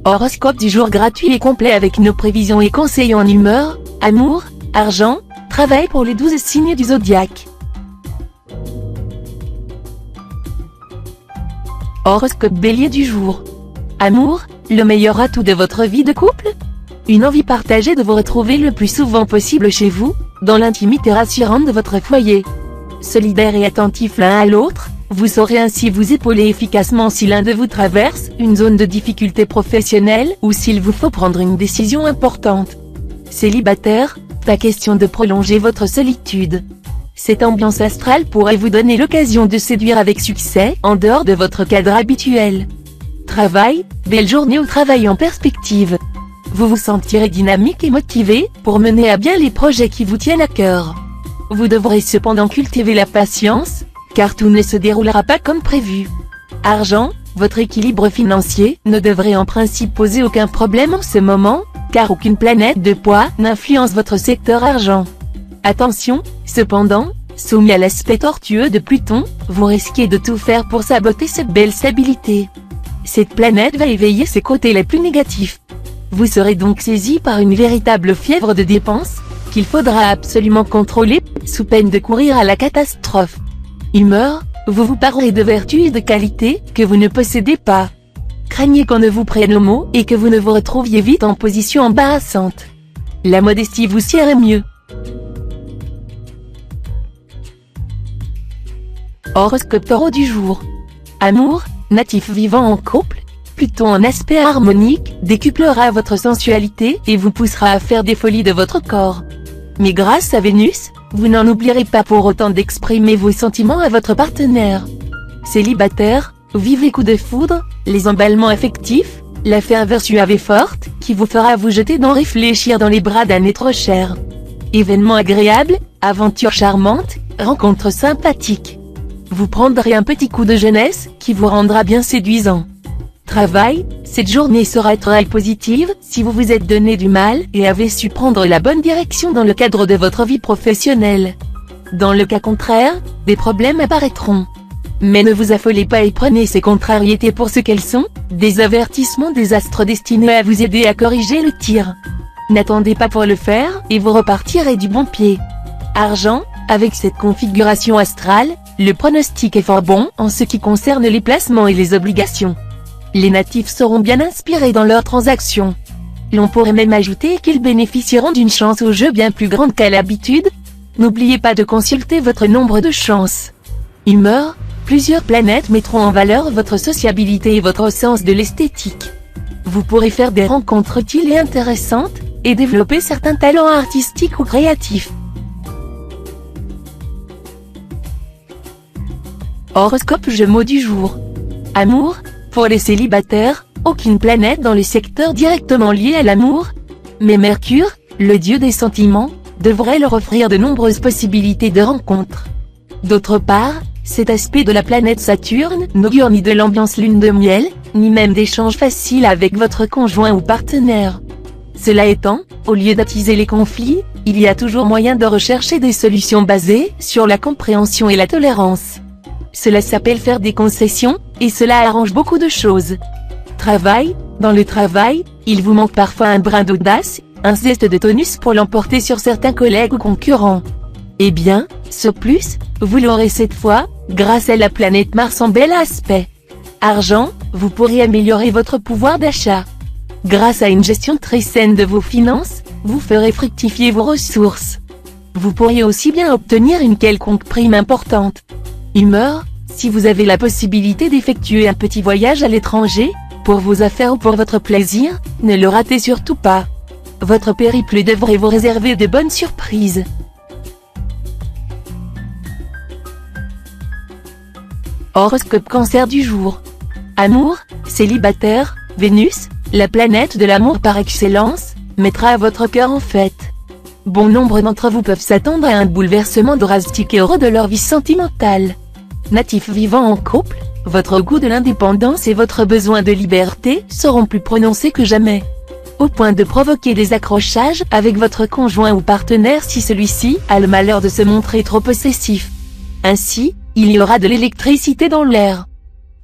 Horoscope du jour gratuit et complet avec nos prévisions et conseils en humeur, amour, argent, travail pour les 12 signes du zodiaque. Horoscope Bélier du jour. Amour, le meilleur atout de votre vie de couple? Une envie partagée de vous retrouver le plus souvent possible chez vous, dans l'intimité rassurante de votre foyer. Solidaires et attentifs l'un à l'autre, vous saurez ainsi vous épauler efficacement si l'un de vous traverse une zone de difficulté professionnelle ou s'il vous faut prendre une décision importante. Célibataire, pas question de prolonger votre solitude. Cette ambiance astrale pourrait vous donner l'occasion de séduire avec succès en dehors de votre cadre habituel. Travail, belle journée au travail en perspective. Vous vous sentirez dynamique et motivé pour mener à bien les projets qui vous tiennent à cœur. Vous devrez cependant cultiver la patience, car tout ne se déroulera pas comme prévu. Argent, votre équilibre financier ne devrait en principe poser aucun problème en ce moment, car aucune planète de poids n'influence votre secteur argent. Attention, cependant, soumis à l'aspect tortueux de Pluton, vous risquez de tout faire pour saboter cette belle stabilité. Cette planète va éveiller ses côtés les plus négatifs. Vous serez donc saisi par une véritable fièvre de dépenses, qu'il faudra absolument contrôler, sous peine de courir à la catastrophe. Humeur, vous vous parlerez de vertus et de qualités que vous ne possédez pas. Craignez qu'on ne vous prenne au mot et que vous ne vous retrouviez vite en position embarrassante. La modestie vous sied mieux. Horoscope Taureau du jour. Amour, natif vivant en couple, Pluton en aspect harmonique décuplera votre sensualité et vous poussera à faire des folies de votre corps. Mais grâce à Vénus, vous n'en oublierez pas pour autant d'exprimer vos sentiments à votre partenaire. Célibataire, vivez coup de foudre, les emballements affectifs, la ferveur suave et forte, qui vous fera vous jeter d'en réfléchir dans les bras d'un être cher. Événements agréables, aventures charmantes, rencontres sympathiques. Vous prendrez un petit coup de jeunesse, qui vous rendra bien séduisant. Travail, cette journée sera très positive si vous vous êtes donné du mal et avez su prendre la bonne direction dans le cadre de votre vie professionnelle. Dans le cas contraire, des problèmes apparaîtront. Mais ne vous affolez pas et prenez ces contrariétés pour ce qu'elles sont, des avertissements des astres destinés à vous aider à corriger le tir. N'attendez pas pour le faire et vous repartirez du bon pied. Argent, avec cette configuration astrale, le pronostic est fort bon en ce qui concerne les placements et les obligations. Les natifs seront bien inspirés dans leurs transactions. L'on pourrait même ajouter qu'ils bénéficieront d'une chance au jeu bien plus grande qu'à l'habitude. N'oubliez pas de consulter votre nombre de chances. Humeur, plusieurs planètes mettront en valeur votre sociabilité et votre sens de l'esthétique. Vous pourrez faire des rencontres utiles et intéressantes, et développer certains talents artistiques ou créatifs. Horoscope Gémeaux du jour. Amour, pour les célibataires, aucune planète dans le secteur directement lié à l'amour. Mais Mercure, le dieu des sentiments, devrait leur offrir de nombreuses possibilités de rencontres. D'autre part, cet aspect de la planète Saturne n'augure ni de l'ambiance lune de miel, ni même d'échanges faciles avec votre conjoint ou partenaire. Cela étant, au lieu d'attiser les conflits, il y a toujours moyen de rechercher des solutions basées sur la compréhension et la tolérance. Cela s'appelle faire des concessions, et cela arrange beaucoup de choses. Travail, dans le travail, il vous manque parfois un brin d'audace, un zeste de tonus pour l'emporter sur certains collègues ou concurrents. Eh bien, ce plus, vous l'aurez cette fois, grâce à la planète Mars en bel aspect. Argent, vous pourrez améliorer votre pouvoir d'achat. Grâce à une gestion très saine de vos finances, vous ferez fructifier vos ressources. Vous pourriez aussi bien obtenir une quelconque prime importante. Humeur, si vous avez la possibilité d'effectuer un petit voyage à l'étranger, pour vos affaires ou pour votre plaisir, ne le ratez surtout pas. Votre périple devrait vous réserver de bonnes surprises. Horoscope Cancer du jour. Amour, célibataire, Vénus, la planète de l'amour par excellence, mettra votre cœur en fête. Bon nombre d'entre vous peuvent s'attendre à un bouleversement drastique et heureux de leur vie sentimentale. Natif vivant en couple, votre goût de l'indépendance et votre besoin de liberté seront plus prononcés que jamais. Au point de provoquer des accrochages avec votre conjoint ou partenaire si celui-ci a le malheur de se montrer trop possessif. Ainsi, il y aura de l'électricité dans l'air.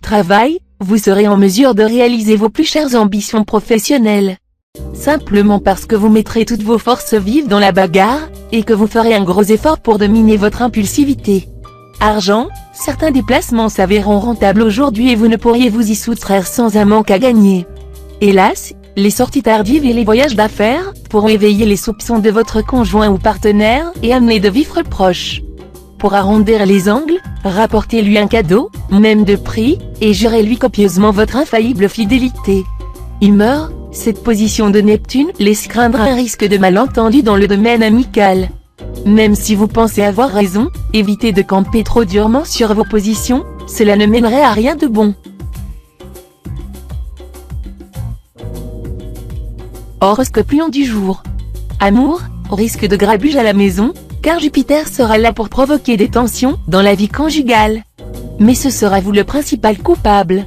Travail, vous serez en mesure de réaliser vos plus chères ambitions professionnelles. Simplement parce que vous mettrez toutes vos forces vives dans la bagarre, et que vous ferez un gros effort pour dominer votre impulsivité. Argent, certains déplacements s'avéreront rentables aujourd'hui et vous ne pourriez vous y soustraire sans un manque à gagner. Hélas, les sorties tardives et les voyages d'affaires pourront éveiller les soupçons de votre conjoint ou partenaire et amener de vifs reproches. Pour arrondir les angles, rapportez-lui un cadeau, même de prix, et jurez-lui copieusement votre infaillible fidélité. Humeur, cette position de Neptune laisse craindre un risque de malentendu dans le domaine amical. Même si vous pensez avoir raison, évitez de camper trop durement sur vos positions, cela ne mènerait à rien de bon. Horoscope Lion du jour. Amour, risque de grabuge à la maison, car Jupiter sera là pour provoquer des tensions dans la vie conjugale. Mais ce sera vous le principal coupable.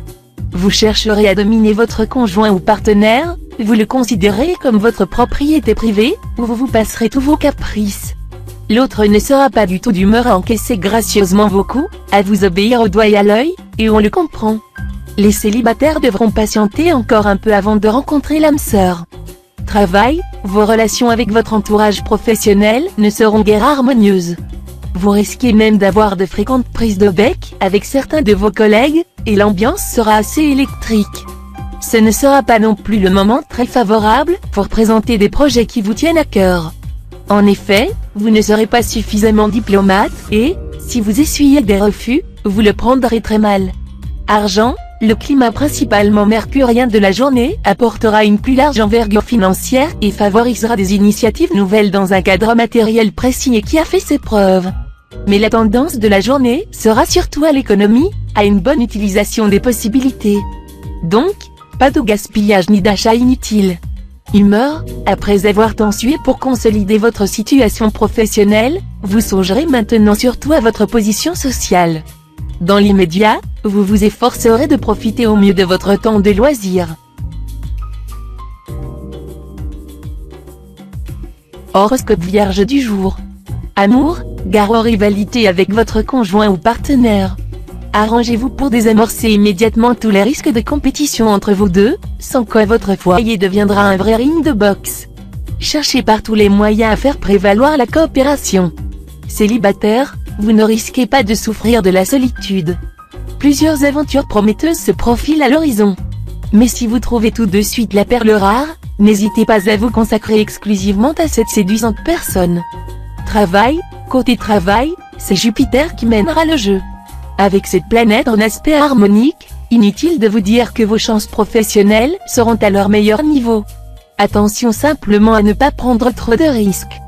Vous chercherez à dominer votre conjoint ou partenaire, vous le considérez comme votre propriété privée, ou vous vous passerez tous vos caprices. L'autre ne sera pas du tout d'humeur à encaisser gracieusement vos coups, à vous obéir au doigt et à l'œil, et on le comprend. Les célibataires devront patienter encore un peu avant de rencontrer l'âme sœur. Travail, vos relations avec votre entourage professionnel ne seront guère harmonieuses. Vous risquez même d'avoir de fréquentes prises de bec avec certains de vos collègues, et l'ambiance sera assez électrique. Ce ne sera pas non plus le moment très favorable pour présenter des projets qui vous tiennent à cœur. En effet, vous ne serez pas suffisamment diplomate, et, si vous essuyez des refus, vous le prendrez très mal. Argent, le climat principalement mercurien de la journée apportera une plus large envergure financière et favorisera des initiatives nouvelles dans un cadre matériel précis et qui a fait ses preuves. Mais la tendance de la journée sera surtout à l'économie, à une bonne utilisation des possibilités. Donc, pas de gaspillage ni d'achat inutile. Humeur, après avoir tant sué pour consolider votre situation professionnelle, vous songerez maintenant surtout à votre position sociale. Dans l'immédiat, vous vous efforcerez de profiter au mieux de votre temps de loisir. Horoscope Vierge du jour. Amour, gare aux rivalités avec votre conjoint ou partenaire. Arrangez-vous pour désamorcer immédiatement tous les risques de compétition entre vous deux, sans quoi votre foyer deviendra un vrai ring de boxe. Cherchez par tous les moyens à faire prévaloir la coopération. Célibataire, vous ne risquez pas de souffrir de la solitude. Plusieurs aventures prometteuses se profilent à l'horizon. Mais si vous trouvez tout de suite la perle rare, n'hésitez pas à vous consacrer exclusivement à cette séduisante personne. Travail, côté travail, c'est Jupiter qui mènera le jeu. Avec cette planète en aspect harmonique, inutile de vous dire que vos chances professionnelles seront à leur meilleur niveau. Attention simplement à ne pas prendre trop de risques.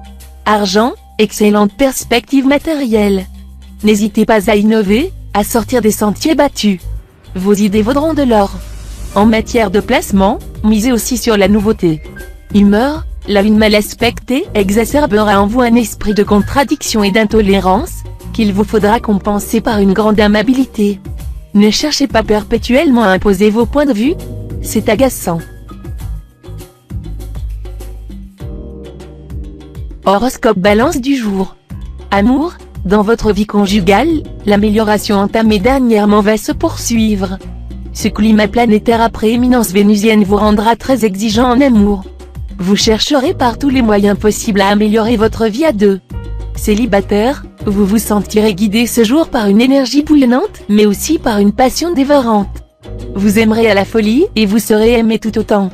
Argent, excellente perspective matérielle. N'hésitez pas à innover, à sortir des sentiers battus. Vos idées vaudront de l'or. En matière de placement, misez aussi sur la nouveauté. Humeur, la lune mal aspectée exacerbera en vous un esprit de contradiction et d'intolérance, qu'il vous faudra compenser par une grande amabilité. Ne cherchez pas perpétuellement à imposer vos points de vue, c'est agaçant. Horoscope Balance du jour. Amour, dans votre vie conjugale, l'amélioration entamée dernièrement va se poursuivre. Ce climat planétaire à prééminence vénusienne vous rendra très exigeant en amour. Vous chercherez par tous les moyens possibles à améliorer votre vie à deux. Célibataire, vous vous sentirez guidé ce jour par une énergie bouillonnante, mais aussi par une passion dévorante. Vous aimerez à la folie et vous serez aimé tout autant.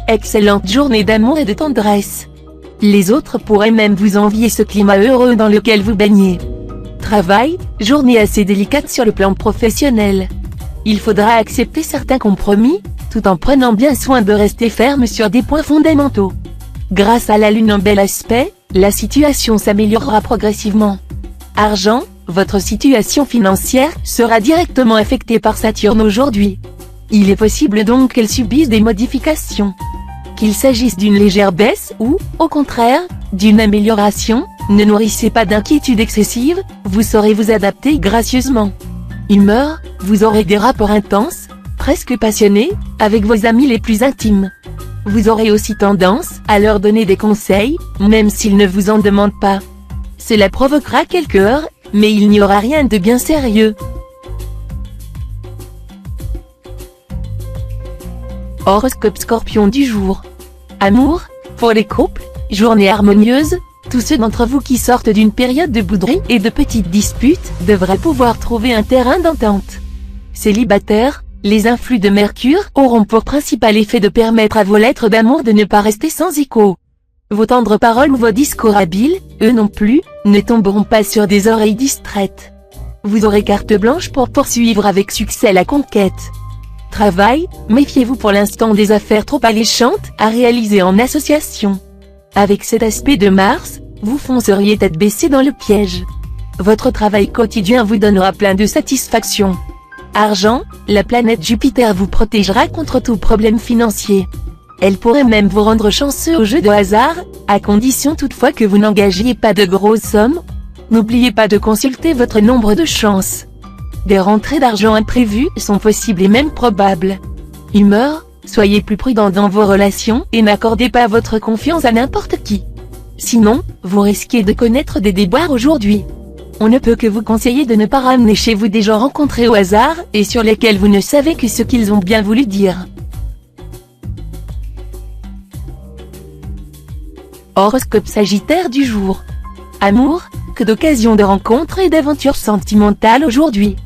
Excellente journée d'amour et de tendresse. Les autres pourraient même vous envier ce climat heureux dans lequel vous baignez. Travail, journée assez délicate sur le plan professionnel. Il faudra accepter certains compromis, tout en prenant bien soin de rester ferme sur des points fondamentaux. Grâce à la lune en bel aspect, la situation s'améliorera progressivement. Argent, votre situation financière sera directement affectée par Saturne aujourd'hui. Il est possible donc qu'elle subisse des modifications. Qu'il s'agisse d'une légère baisse ou, au contraire, d'une amélioration, ne nourrissez pas d'inquiétude excessive, vous saurez vous adapter gracieusement. Humeur, vous aurez des rapports intenses, presque passionnés, avec vos amis les plus intimes. Vous aurez aussi tendance à leur donner des conseils, même s'ils ne vous en demandent pas. Cela provoquera quelques heurts, mais il n'y aura rien de bien sérieux. Horoscope Scorpion du jour. Amour, pour les couples, journée harmonieuse, tous ceux d'entre vous qui sortent d'une période de bouderie et de petites disputes, devraient pouvoir trouver un terrain d'entente. Célibataires, les influx de Mercure auront pour principal effet de permettre à vos lettres d'amour de ne pas rester sans écho. Vos tendres paroles ou vos discours habiles, eux non plus, ne tomberont pas sur des oreilles distraites. Vous aurez carte blanche pour poursuivre avec succès la conquête. Travail, méfiez-vous pour l'instant des affaires trop alléchantes à réaliser en association. Avec cet aspect de Mars, vous fonceriez tête baissée dans le piège. Votre travail quotidien vous donnera plein de satisfaction. Argent, la planète Jupiter vous protégera contre tout problème financier. Elle pourrait même vous rendre chanceux au jeu de hasard, à condition toutefois que vous n'engagiez pas de grosses sommes. N'oubliez pas de consulter votre nombre de chances. Des rentrées d'argent imprévues sont possibles et même probables. Humeur, soyez plus prudent dans vos relations et n'accordez pas votre confiance à n'importe qui. Sinon, vous risquez de connaître des déboires aujourd'hui. On ne peut que vous conseiller de ne pas ramener chez vous des gens rencontrés au hasard et sur lesquels vous ne savez que ce qu'ils ont bien voulu dire. Horoscope Sagittaire du jour. Amour, que d'occasions de rencontres et d'aventures sentimentales aujourd'hui.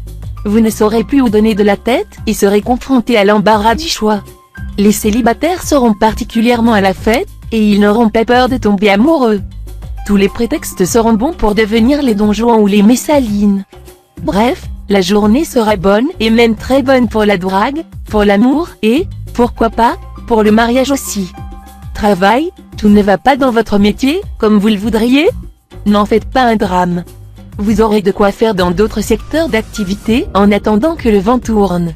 Vous ne saurez plus où donner de la tête et serez confronté à l'embarras du choix. Les célibataires seront particulièrement à la fête, et ils n'auront pas peur de tomber amoureux. Tous les prétextes seront bons pour devenir les Don Juan ou les Messalines. Bref, la journée sera bonne et même très bonne pour la drague, pour l'amour et, pourquoi pas, pour le mariage aussi. Travail, tout ne va pas dans votre métier, comme vous le voudriez? N'en faites pas un drame. Vous aurez de quoi faire dans d'autres secteurs d'activité en attendant que le vent tourne.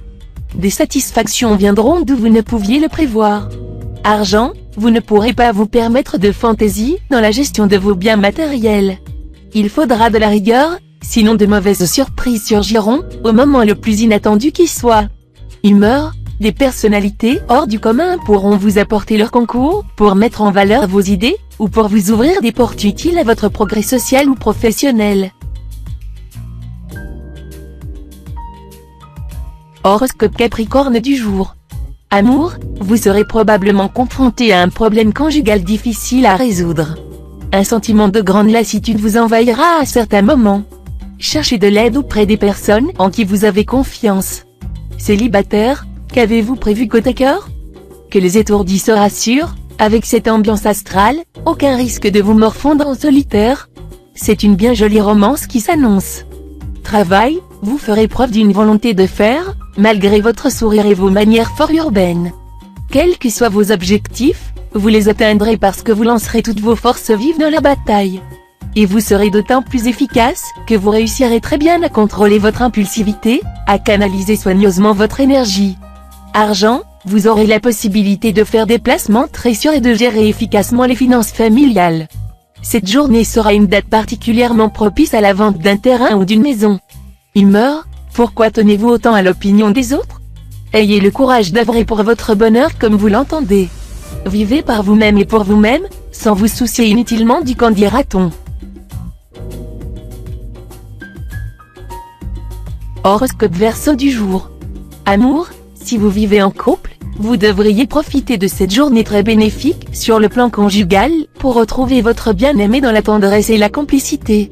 Des satisfactions viendront d'où vous ne pouviez le prévoir. Argent, vous ne pourrez pas vous permettre de fantaisie dans la gestion de vos biens matériels. Il faudra de la rigueur, sinon de mauvaises surprises surgiront, au moment le plus inattendu qui soit. Humeur, des personnalités hors du commun pourront vous apporter leur concours pour mettre en valeur vos idées, ou pour vous ouvrir des portes utiles à votre progrès social ou professionnel. Horoscope Capricorne du jour. Amour, vous serez probablement confronté à un problème conjugal difficile à résoudre. Un sentiment de grande lassitude vous envahira à certains moments. Cherchez de l'aide auprès des personnes en qui vous avez confiance. Célibataire, qu'avez-vous prévu côté cœur? Que les étourdis se rassurent, avec cette ambiance astrale, aucun risque de vous morfondre en solitaire. C'est une bien jolie romance qui s'annonce. Travail, vous ferez preuve d'une volonté de faire, malgré votre sourire et vos manières fort urbaines. Quels que soient vos objectifs, vous les atteindrez parce que vous lancerez toutes vos forces vives dans la bataille. Et vous serez d'autant plus efficace que vous réussirez très bien à contrôler votre impulsivité, à canaliser soigneusement votre énergie. Argent, vous aurez la possibilité de faire des placements très sûrs et de gérer efficacement les finances familiales. Cette journée sera une date particulièrement propice à la vente d'un terrain ou d'une maison. Humeur, pourquoi tenez-vous autant à l'opinion des autres? Ayez le courage d'œuvrer pour votre bonheur comme vous l'entendez. Vivez par vous-même et pour vous-même, sans vous soucier inutilement du qu'en dira-t-on. Horoscope Verseau du jour. Amour, si vous vivez en couple, vous devriez profiter de cette journée très bénéfique sur le plan conjugal, pour retrouver votre bien-aimé dans la tendresse et la complicité.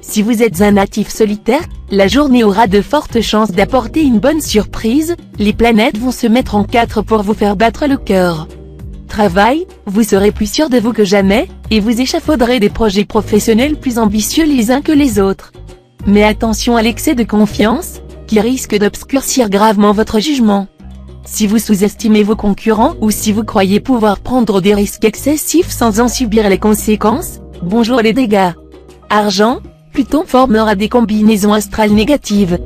Si vous êtes un natif solitaire, la journée aura de fortes chances d'apporter une bonne surprise, les planètes vont se mettre en quatre pour vous faire battre le cœur. Travail, vous serez plus sûr de vous que jamais, et vous échafauderez des projets professionnels plus ambitieux les uns que les autres. Mais attention à l'excès de confiance, qui risque d'obscurcir gravement votre jugement. Si vous sous-estimez vos concurrents ou si vous croyez pouvoir prendre des risques excessifs sans en subir les conséquences, bonjour les dégâts. Argent, Pluton formera des combinaisons astrales négatives.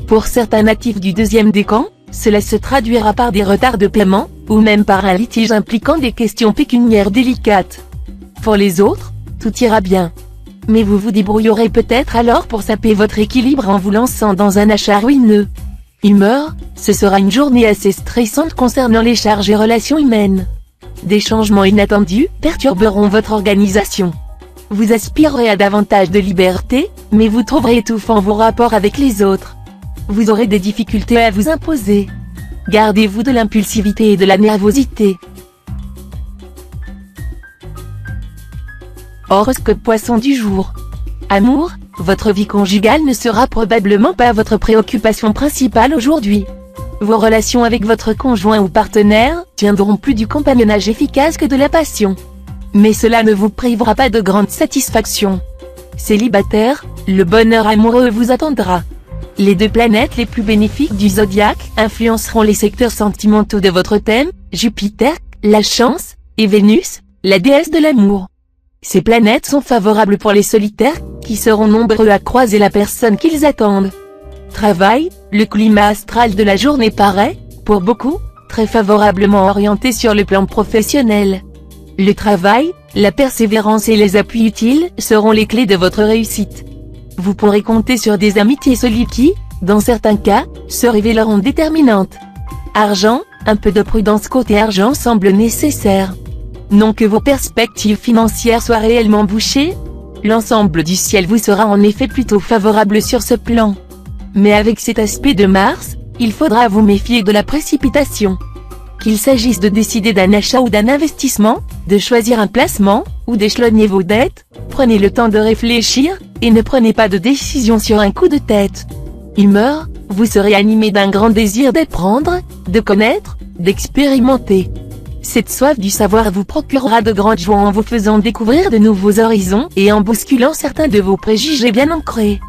Pour certains natifs du deuxième décan, cela se traduira par des retards de paiement, ou même par un litige impliquant des questions pécuniaires délicates. Pour les autres, tout ira bien. Mais vous vous débrouillerez peut-être alors pour saper votre équilibre en vous lançant dans un achat ruineux. Humeur, ce sera une journée assez stressante concernant les charges et relations humaines. Des changements inattendus perturberont votre organisation. Vous aspirerez à davantage de liberté, mais vous trouverez étouffant vos rapports avec les autres. Vous aurez des difficultés à vous imposer. Gardez-vous de l'impulsivité et de la nervosité. Horoscope Poisson du jour. Amour, votre vie conjugale ne sera probablement pas votre préoccupation principale aujourd'hui. Vos relations avec votre conjoint ou partenaire tiendront plus du compagnonnage efficace que de la passion. Mais cela ne vous privera pas de grande satisfaction. Célibataire, le bonheur amoureux vous attendra. Les deux planètes les plus bénéfiques du zodiaque influenceront les secteurs sentimentaux de votre thème, Jupiter, la chance, et Vénus, la déesse de l'amour. Ces planètes sont favorables pour les solitaires, qui seront nombreux à croiser la personne qu'ils attendent. Travail, le climat astral de la journée paraît, pour beaucoup, très favorablement orienté sur le plan professionnel. Le travail, la persévérance et les appuis utiles seront les clés de votre réussite. Vous pourrez compter sur des amitiés solides qui, dans certains cas, se révéleront déterminantes. Argent, un peu de prudence côté argent semble nécessaire. Non que vos perspectives financières soient réellement bouchées, l'ensemble du ciel vous sera en effet plutôt favorable sur ce plan. Mais avec cet aspect de Mars, il faudra vous méfier de la précipitation. Qu'il s'agisse de décider d'un achat ou d'un investissement, de choisir un placement, ou d'échelonner vos dettes, prenez le temps de réfléchir, et ne prenez pas de décision sur un coup de tête. Humeur, vous serez animé d'un grand désir d'apprendre, de connaître, d'expérimenter. Cette soif du savoir vous procurera de grandes joies en vous faisant découvrir de nouveaux horizons et en bousculant certains de vos préjugés bien ancrés.